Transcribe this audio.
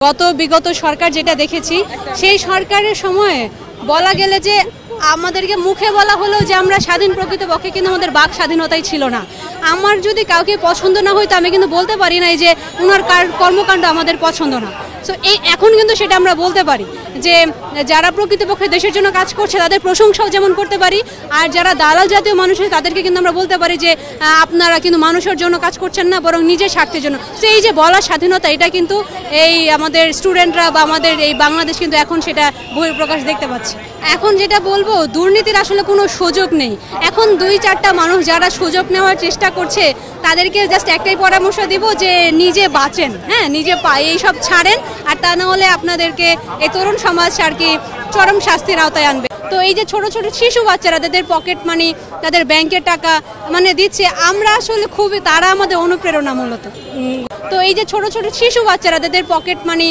গত বিগত সরকার যেটা দেখেছি সেই সরকারের সময়ে বলা গেলে যে আমাদেরকে মুখে বলা হলো যে আমরা স্বাধীন প্রকৃতপক্ষে, কিন্তু আমাদের বাক স্বাধীনতাই ছিল না। আমার যদি কাউকে পছন্দ না হইতো আমি কিন্তু বলতে পারি না যে ওনার কর্মকাণ্ড আমাদের পছন্দ না। সো এখন কিন্তু সেটা আমরা বলতে পারি যে যারা প্রকৃতপক্ষে দেশের জন্য কাজ করছে তাদের প্রশংসাও যেমন করতে পারি, আর যারা দালাল জাতীয় মানুষ তাদেরকে কিন্তু আমরা বলতে পারি যে আপনারা কিন্তু মানুষের জন্য কাজ করছেন না, বরং নিজের স্বার্থের জন্য। সো এই যে বলার স্বাধীনতা, এটা কিন্তু এই আমাদের স্টুডেন্টরা বা আমাদের এই বাংলাদেশ কিন্তু এখন সেটা বহিঃপ্রকাশ দেখতে পাচ্ছে। এখন যেটা বলবো, দুর্নীতির আসলে কোনো সুযোগ নেই। এখন 2-4টা মানুষ যারা সুযোগ নেওয়ার চেষ্টা করছে তাদেরকে জাস্ট একটাই পরামর্শ দিব যে নিজে বাঁচেন, হ্যাঁ, নিজে এইসব ছাড়েন, আর তা না হলে আপনাদেরকে এই তরুণ সমাজ আর কি চরম শাস্তির আওতায় আনবে। তো এই যে ছোট ছোট শিশু বাচ্চারা তাদের পকেট মানি, তাদের ব্যাংকের টাকা মানে দিচ্ছে, আমরা আসলে খুবই, তারা আমাদের অনুপ্রেরণা মূলত। তো এই যে ছোট ছোট শিশু বাচ্চারা তাদের পকেট মানি